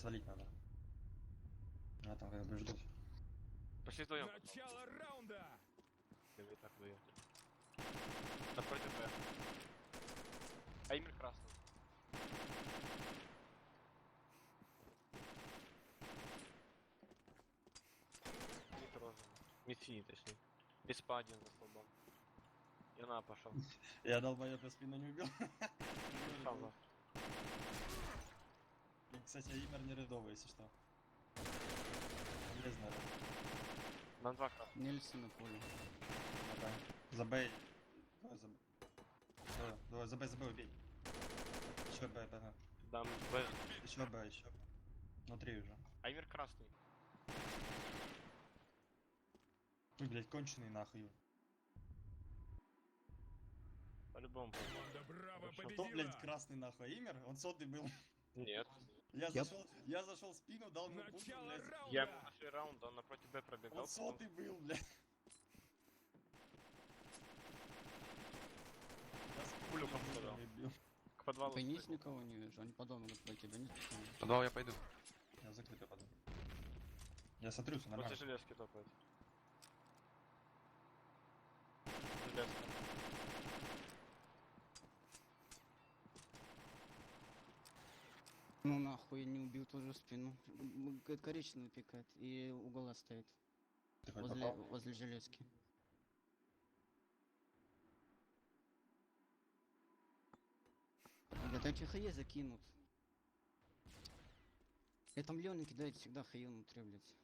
свалить надо. А там как бы ждут. Пошли вдвоем. Начало раунда! Или так вдвоем. Напротив Б. Аймер красный. Мид розовый. Мид синий, точнее. Беспа один за столбом. И на пошел. Я долбоёб, я спину не убил. Сам за. И, кстати, Имер не рядовый, если что. Не знаю. На 2 красных. Нельсон на поле. Давай. Забей. Давай, забей, убей. Еще Б, Б. Дам Б. Еще Б, еще. Внутри уже. Аймер красный. Ой, блядь, конченый нахуй. По-любому. Команда Браво Хорошо. Кто, блядь, победила! красный нахуй? Имер? Он сотый был. Нет. Я зашел в спину, дал ему пулю, Начало блядь. раунда! Я ему нашли раунд, он напротив Б пробегал. Он сотый был, блядь. Я с Пулю пулей попадал. бил. К подвалу. Вниз никого не вижу, они по дому будут пойти, вниз никого. Подвал я пойду. Я закрытый подал. Я сотрю, все Возле нормально. железки топает. Железка. Ну нахуй, я не убил тоже в спину. Коричневый пикает и угол стоит. Ты хоть попал? Возле железки. Да эти хаи закинут. Я там Леони кидает всегда хаи внутри, блядь.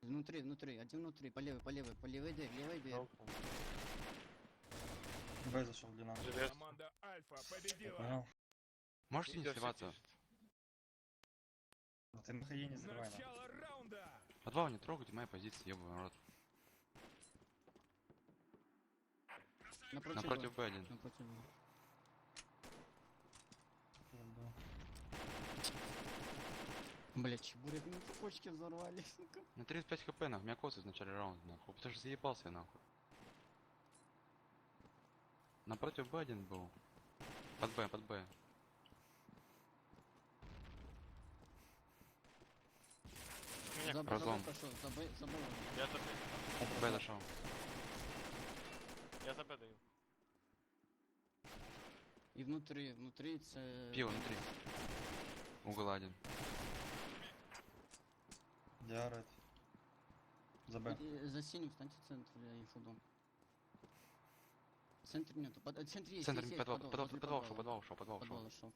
Внутри, один внутри, по левой дверь. Жалко. Б зашел длина. Железка. Команда Альфа Я победила! понял. Можете не Идёт, сливаться? сидишь. Ты на хае не взрывай. нахуй. Начало раунда! Подвал не трогайте, моя позиция, ебаный рот. Напротив Б1. Напротив Б. Да. Блядь, чебурек на цепочке взорвали, сука. На 35 хп, нахуй, меня косы в начале раунда, нахуй. Потому что заебался я, нахуй. Напротив Б1 был. Под Б. Меня Разлом. Пошел, забыл. Я за Б. Б зашел. Я за Б даю. И внутри це... Пиво внутри. Угол один. Диарет. За Б. За синим встаньте в центр, я инфодом. В центре нету, в центре есть, Центр, есть, подвал шел. Подвал шел.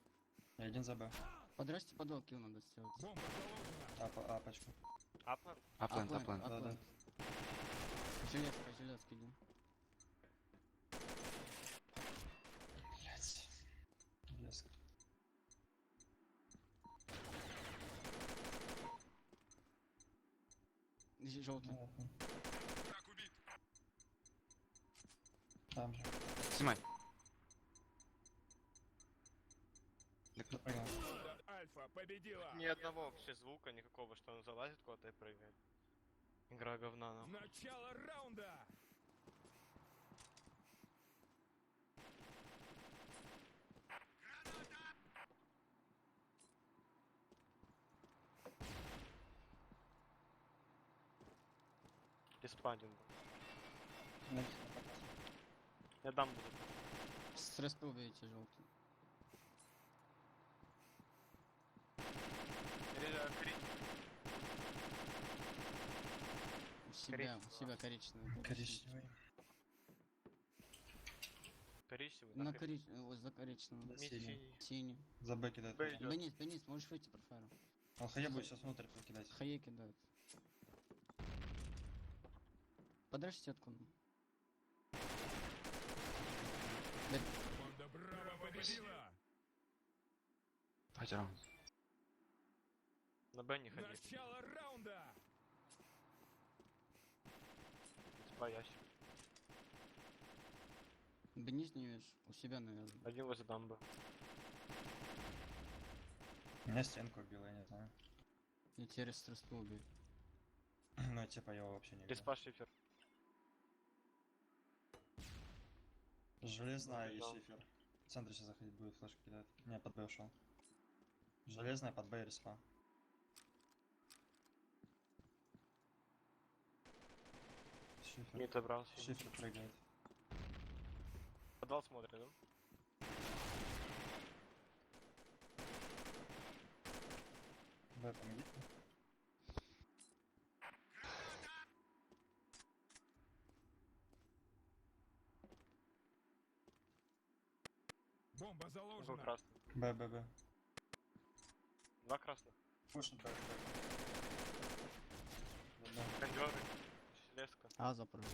Я один за Б. Подрасти подвал, килл надо сделать. Бомба заложена! Апочку. Апнер? Аплент. Да. Железка иди. Блять. Блеск. Желтый. Враг убит! Там же. Снимай. Я понял. Команда Альфа победила! Ни одного вообще звука, никакого, что он залазит куда-то и прыгает. Игра говна, нахуй. Начало раунда! Беспаден был. Нет, Я дам буду. Стресс убейте желтый. Себя коричневый. коричневый. Коричневый, На да, коричневый, за коричневым. Да, Мид синий. синий. Синий. За Б кидает. Б идёт. Бенис, можешь выйти профайлом. Он хае будет сейчас внутрь покидать. Хае кидают. Подрежь сетку. Команда Браво победила! Давайте раунд. На Б не ходи. Начало раунда! Беспа ящик. Бенис не видишь, у себя, наверное. Один возле дамбы. Меня стенку убила, я не знаю. Я теперь стресс убью. Ну, типа, я его вообще не видел. Беспа шифер. Железная и Да. шифер. В центре сейчас заходить будет, флешку кидать. Не, под Б ушел. Железная под Б и респа. Шифер. Мид забрал. Шифер прыгает. Подвал смотрит, да? Б, помогите. Бомба Два заложена. красных. Б, Б, Б. Два красных. Пушим так. Да. Кондеры. Леска. А, запрыгнул.